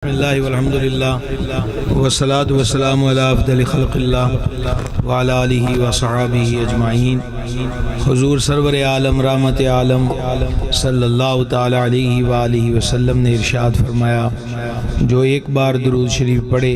بسم اللہ والحمدللہ والصلاة والسلام علی افضل خلق اللہ وعلی آلہ وصحابہ اجمعین۔ حضور سرور عالم رحمت عالم صلی اللہ تعالی علیہ وآلہ وسلم نے ارشاد فرمایا، جو ایک بار درود شریف پڑھے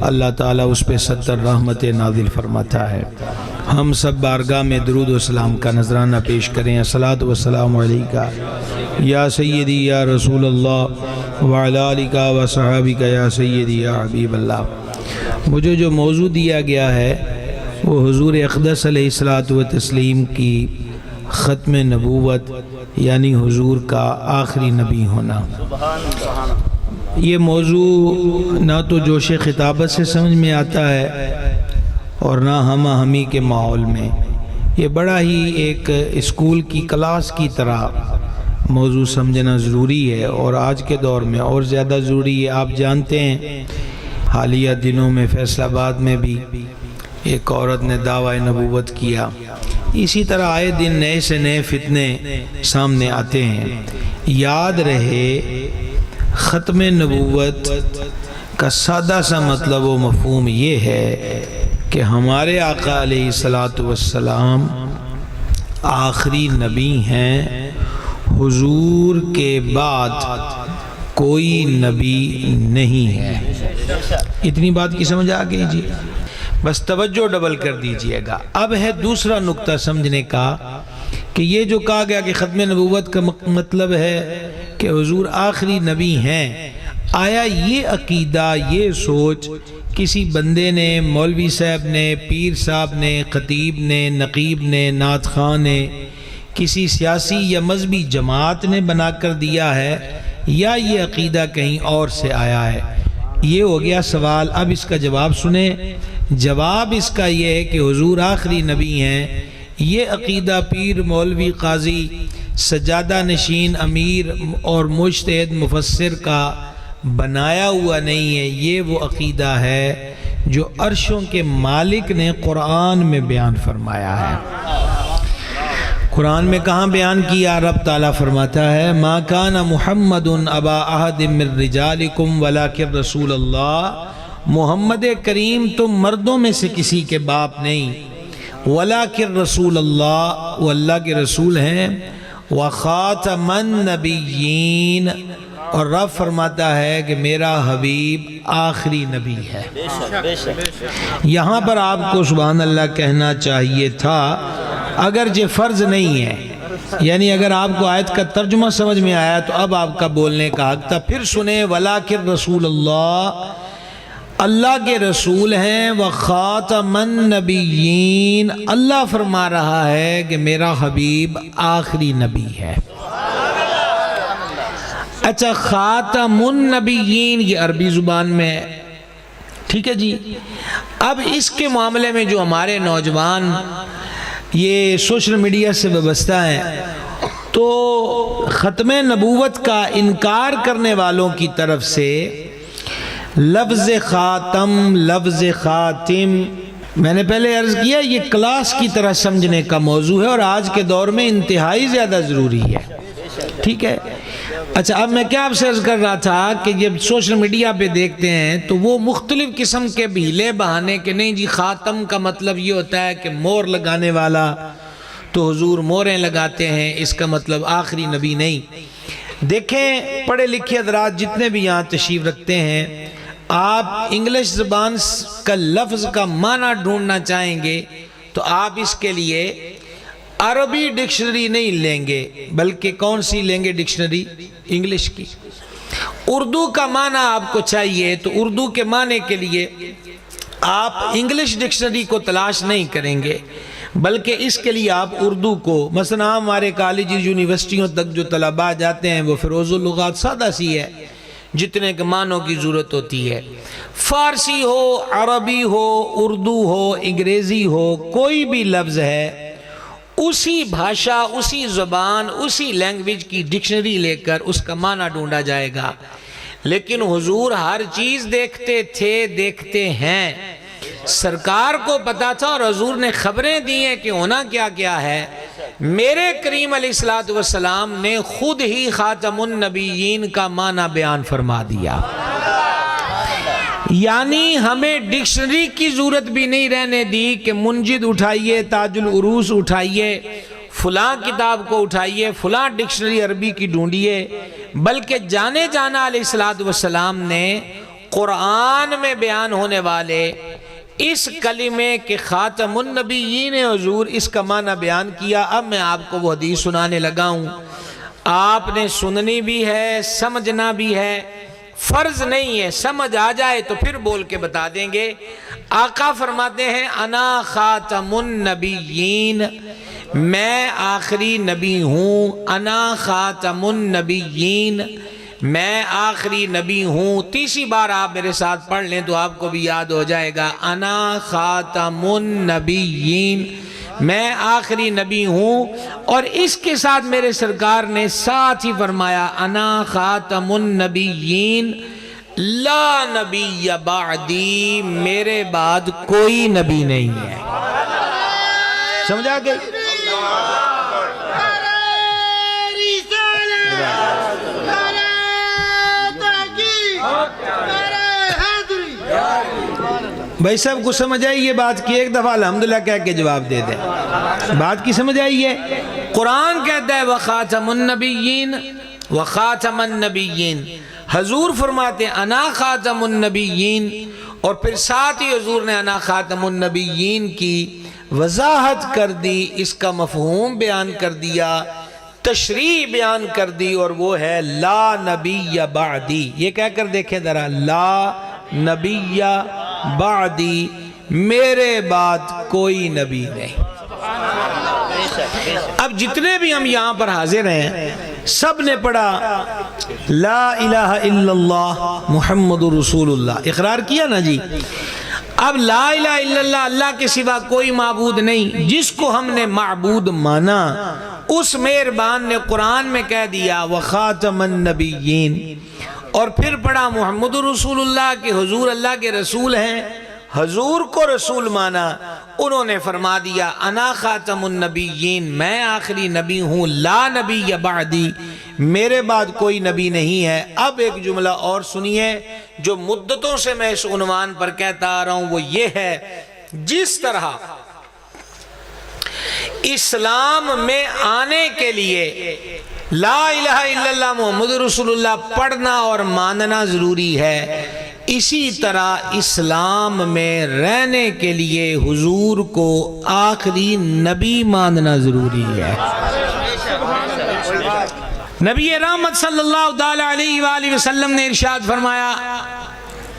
اللہ تعالیٰ اس پہ 70 رحمت نازل فرماتا ہے۔ ہم سب بارگاہ میں درود و سلام کا نذرانہ پیش کریں۔ الصلاۃ والسلام علیکہ یا سیدی یا رسول اللہ وعلی آلہ و صحابہ یا سیدی یا حبیب اللہ۔ مجھے جو موضوع دیا گیا ہے وہ حضور اقدس علیہ الصلاۃ والتسلیم کی ختم نبوت یعنی حضور کا آخری نبی ہونا۔ یہ موضوع نہ تو جوش خطابت سے سمجھ میں آتا ہے اور نہ ہم ہمی کے ماحول میں، یہ بڑا ہی ایک اسکول کی کلاس کی طرح موضوع سمجھنا ضروری ہے، اور آج کے دور میں اور زیادہ ضروری ہے۔ آپ جانتے ہیں حالیہ دنوں میں فیصل آباد میں بھی ایک عورت نے دعویٰ نبوت کیا۔ اسی طرح آئے دن نئے سے نئے فتنے سامنے آتے ہیں۔ یاد رہے ختم نبوت کا سادہ سا مطلب و مفہوم یہ ہے کہ ہمارے آقا علیہ الصلاۃ والسلام آخری نبی ہیں، حضور کے بعد کوئی نبی نہیں ہے۔ اتنی بات کی سمجھ آ گئی جی؟ بس توجہ ڈبل کر دیجئے گا۔ اب ہے دوسرا نقطہ سمجھنے کا کہ یہ جو کہا گیا کہ ختم نبوت کا مطلب ہے کہ حضور آخری نبی ہیں، آیا یہ عقیدہ، یہ سوچ کسی بندے نے، مولوی صاحب نے، پیر صاحب نے، خطیب نے، نقیب نے، نعت خواں نے، کسی سیاسی یا مذہبی جماعت نے بنا کر دیا ہے، یا یہ عقیدہ کہیں اور سے آیا ہے؟ یہ ہو گیا سوال۔ اب اس کا جواب سنیں۔ جواب اس کا یہ ہے کہ حضور آخری نبی ہیں۔ یہ عقیدہ پیر، مولوی، قاضی، سجادہ نشین، امیر اور مجتہد مفسر کا بنایا ہوا نہیں ہے۔ یہ وہ عقیدہ ہے جو عرشوں کے مالک نے قرآن میں بیان فرمایا ہے۔ قرآن میں کہاں بیان کیا؟ رب تعالیٰ فرماتا ہے، ما کان محمد ابا احد من رجالکم ولکن رسول اللہ، محمد کریم تم مردوں میں سے کسی کے باپ نہیں، ولکن رسول اللہ، وہ اللہ کے رسول ہیں، وخاتم النبیین، اور رب فرماتا ہے کہ میرا حبیب آخری نبی ہے۔ یہاں پر آپ کو سبحان اللہ کہنا چاہیے تھا، اگر یہ فرض نہیں ہے، یعنی اگر آپ کو آیت کا ترجمہ سمجھ میں آیا تو اب آپ کا بولنے کا حق تھا۔ پھر سنیں، وَلَٰكِن رسول اللہ، اللہ کے رسول ہیں، وَخَاتَمَ النَّبِيِّينَ، اللہ فرما رہا ہے کہ میرا حبیب آخری نبی ہے۔ اچھا، خاتم النبیین یہ عربی زبان میں ہے، ٹھیک ہے جی؟ اب اس کے معاملے میں جو ہمارے نوجوان یہ سوشل میڈیا سے وابستہ ہیں، تو ختم نبوت کا انکار کرنے والوں کی طرف سے لفظ خاتم، لفظ خاتم، میں نے پہلے عرض کیا یہ کلاس کی طرح سمجھنے کا موضوع ہے، اور آج کے دور میں انتہائی زیادہ ضروری ہے، ٹھیک ہے؟ اچھا، اب میں کیا آپ سے عرض کر رہا تھا کہ جب سوشل میڈیا پہ دیکھتے ہیں تو وہ مختلف قسم کے بھیلے بہانے کہ نہیں جی خاتم کا مطلب یہ ہوتا ہے کہ مور لگانے والا، تو حضور موریں لگاتے ہیں، اس کا مطلب آخری نبی نہیں۔ دیکھیں پڑھے لکھے حضرات جتنے بھی یہاں تشریف رکھتے ہیں، آپ انگلش زبان کا لفظ کا معنی ڈھونڈنا چاہیں گے تو آپ اس کے لیے عربی ڈکشنری نہیں لیں گے، بلکہ کون سی لیں گے ڈکشنری؟ انگلش کی۔ اردو کا معنی آپ کو چاہیے تو اردو کے معنی کے لیے آپ انگلش ڈکشنری کو تلاش نہیں کریں گے، بلکہ اس کے لیے آپ اردو کو، مثلا ہمارے کالج یونیورسٹیوں تک جو طلباء جاتے ہیں وہ فیروز اللغات سادہ سی ہے، جتنے کے معنوں کی ضرورت ہوتی ہے۔ فارسی ہو، عربی ہو، اردو ہو، انگریزی ہو، کوئی بھی لفظ ہے، اسی بھاشا، اسی زبان، اسی لینگویج کی ڈکشنری لے کر اس کا معنی ڈھونڈا جائے گا۔ لیکن حضور ہر چیز دیکھتے تھے، دیکھتے ہیں، سرکار کو پتا تھا اور حضور نے خبریں دی ہیں کہ ہونا کیا کیا ہے۔ میرے کریم علیہ السلام نے خود ہی خاتم النبیین کا معنی بیان فرما دیا۔ یعنی ہمیں ڈکشنری کی ضرورت بھی نہیں رہنے دی کہ منجد اٹھائیے، تاج العروس اٹھائیے، فلاں کتاب کو اٹھائیے، فلاں ڈکشنری عربی کی ڈھونڈیے، بلکہ جانے جانا علیہ السلام نے قرآن میں بیان ہونے والے اس کلمے کے خاتم النبیین حضور، اس کا معنی بیان کیا۔ اب میں آپ کو وہ حدیث سنانے لگا ہوں، آپ نے سننی بھی ہے، سمجھنا بھی ہے، فرض نہیں ہے، سمجھ آ جائے تو پھر بول کے بتا دیں گے۔ آقا فرماتے ہیں انا خاتم النبیین، میں آخری نبی ہوں، انا خاتم النبیین، میں آخری نبی ہوں۔ تیسری بار آپ میرے ساتھ پڑھ لیں تو آپ کو بھی یاد ہو جائے گا، انا خاتم النبیین، میں آخری نبی ہوں۔ اور اس کے ساتھ میرے سرکار نے ساتھ ہی فرمایا انا خاتم النبیین لا نبی بعدی، میرے بعد کوئی نبی نہیں ہے۔ سمجھا گئی؟ بھائی صاحب کو سمجھ آئی یہ بات کی؟ ایک دفعہ الحمدللہ کہہ کے جواب دے دیں، بات کی سمجھ آئی ہے؟ قرآن کہتا ہے وَخَاتَمُ النَّبِيِّينَ وَخَاتَمَ النَّبِيِّينَ، حضور فرماتے ہیں انا خاتم النبیین، اور پھر ساتھ ہی حضور نے انا خاتم النبیین کی وضاحت کر دی، اس کا مفہوم بیان کر دیا، تشریح بیان کر دی، اور وہ ہے لا نبی بعدی۔ یہ کہہ کر دیکھیں ذرا، لا نبی بعدی، میرے بعد کوئی نبی نہیں۔ اب جتنے بھی ہم یہاں پر حاضر ہیں سب نے پڑھا لا الہ الا اللہ محمد رسول اللہ، اقرار کیا نا جی؟ اب لا الہ الا اللہ، اللہ کے سوا کوئی معبود نہیں، جس کو ہم نے معبود مانا اس مہربان نے قرآن میں کہہ دیا وخاتم النبیین، اور پھر پڑھا محمد رسول اللہ کہ حضور اللہ کے رسول ہیں، حضور کو رسول مانا، انہوں نے فرما دیا انا خاتم النبیین، میں آخری نبی ہوں، لا نبی بعدی، میرے بعد کوئی نبی نہیں ہے۔ اب ایک جملہ اور سنیے جو مدتوں سے میں اس عنوان پر کہتا آ رہا ہوں، وہ یہ ہے جس طرح اسلام میں آنے کے لیے لا الہ الا اللہ محمد رسول اللہ پڑھنا اور ماننا ضروری ہے، اسی طرح اسلام میں رہنے کے لیے حضور کو آخری نبی ماننا ضروری ہے۔ نبی رحمت صلی اللہ علیہ وآلہ وسلم نے ارشاد فرمایا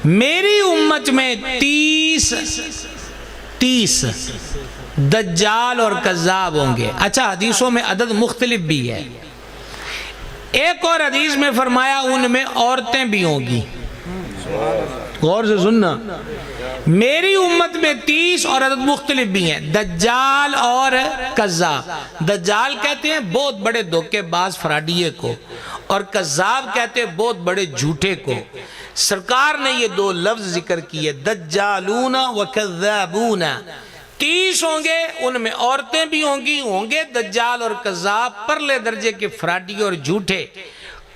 میری امت میں 30 دجال اور کذاب ہوں گے۔ اچھا حدیثوں میں عدد مختلف بھی ہے، ایک اور حدیث میں فرمایا ان میں عورتیں بھی ہوں گی۔ غور سے سننا، میری امت میں 30 اور عدد مختلف بھی ہیں، دجال اور کذاب۔ دجال کہتے ہیں بہت بڑے دھوکے باز فراڈیے کو، اور کذاب کہتے ہیں بہت بڑے جھوٹے کو۔ سرکار نے یہ دو لفظ ذکر کیے، دجالون و کذابون، 30 ہوں گے، ان میں عورتیں بھی ہوں گے دجال اور کذاب، پرلے درجے کے فراڈی اور جھوٹے۔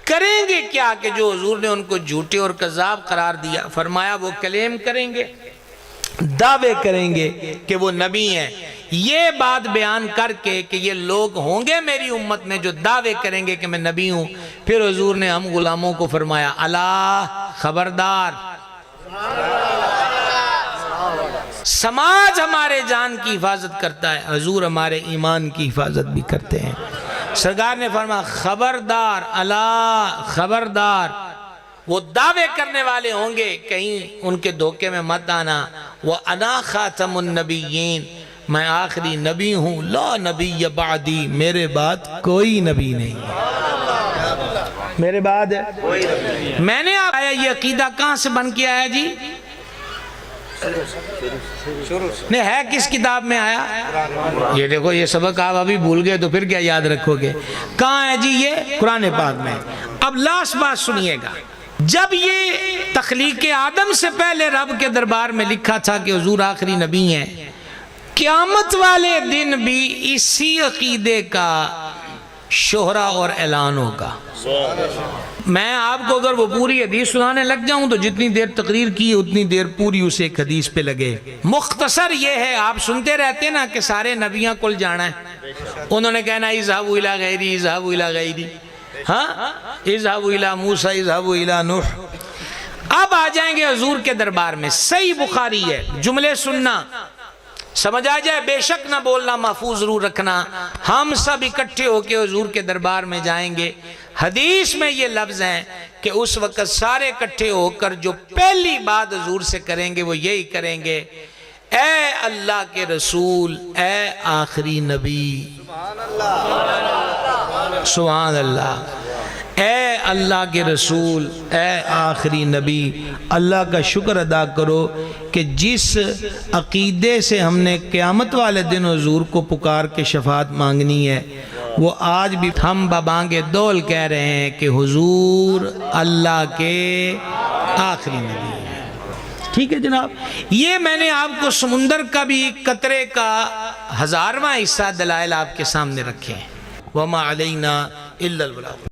کریں گے کیا کہ جو حضور نے ان کو جھوٹے اور کذاب قرار دیا؟ فرمایا وہ کلیم کریں گے، دعوے کریں گے کہ وہ نبی ہیں۔ یہ بات بیان کر کے کہ یہ لوگ ہوں گے میری امت میں جو دعوے کریں گے کہ میں نبی ہوں، پھر حضور نے ہم غلاموں کو فرمایا الا خبردار، سماج ہمارے جان کی حفاظت کرتا ہے، حضور ہمارے ایمان کی حفاظت بھی کرتے ہیں۔ سرکار نے فرمایا خبردار، الا خبردار، وہ دعوے کرنے والے ہوں گے، کہیں ان کے دھوکے میں مت آنا۔ وَأَنَا خَاتَمُ النَّبِيِّينَ، میں آخری نبی ہوں، لا نبی بعدی، میرے بعد کوئی نبی نہیں، میرے بعد میں نے آیا۔ یہ عقیدہ کہاں سے بن کے آیا جی؟ نہیں ہے کس کتاب میں آیا؟ یہ دیکھو یہ سبق آپ ابھی بھول گئے تو پھر کیا یاد رکھو گے؟ کہاں ہے جی؟ یہ قرآن پاک میں۔ اب لاسٹ بات سنیے گا، جب یہ تخلیق آدم سے پہلے رب کے دربار میں لکھا تھا کہ حضور آخری نبی ہیں، قیامت والے دن بھی اسی عقیدے کا شہرہ اور اعلان ہوگا۔ میں آپ کو اگر وہ پوری حدیث سنانے لگ جاؤں تو جتنی دیر تقریر کی اتنی دیر پوری اسے ایک حدیث پہ لگے. مختصر یہ ہے، آپ سنتے رہتے نا کہ سارے نبیاں کل جانا ہے، انہوں نے کہنا اذهبوا الى غیری اذهبوا الى غیری، ہاں اذهبوا الى موسیٰ اذهبوا الى نوح. اب آ جائیں گے حضور کے دربار میں. صحیح بخاری ہے، جملے سننا سمجھ آ جائے، بے شک نہ بولنا، محفوظ ضرور رکھنا. ہم سب اکٹھے ہو کے حضور کے دربار میں جائیں گے. حدیث میں یہ لفظ ہیں کہ اس وقت سارے اکٹھے ہو کر جو پہلی بات حضور سے کریں گے وہ یہی کریں گے، اے اللہ کے رسول، اے آخری نبی، سبحان اللہ، اے اللہ کے رسول، اے آخری نبی. اللہ کا شکر ادا کرو کہ جس عقیدے سے ہم نے قیامت والے دن حضور کو پکار کے شفاعت مانگنی ہے، وہ آج بھی ہم ببانگ دول کہہ رہے ہیں کہ حضور اللہ کے آخری نبی ہیں. ٹھیک ہے جناب. یہ میں نے آپ کو سمندر کا بھی قطرے کا 1000واں حصہ دلائل آپ کے سامنے رکھے ہیں. وَمَا عَلَيْنَا إِلَّا الْبَلَاغُ.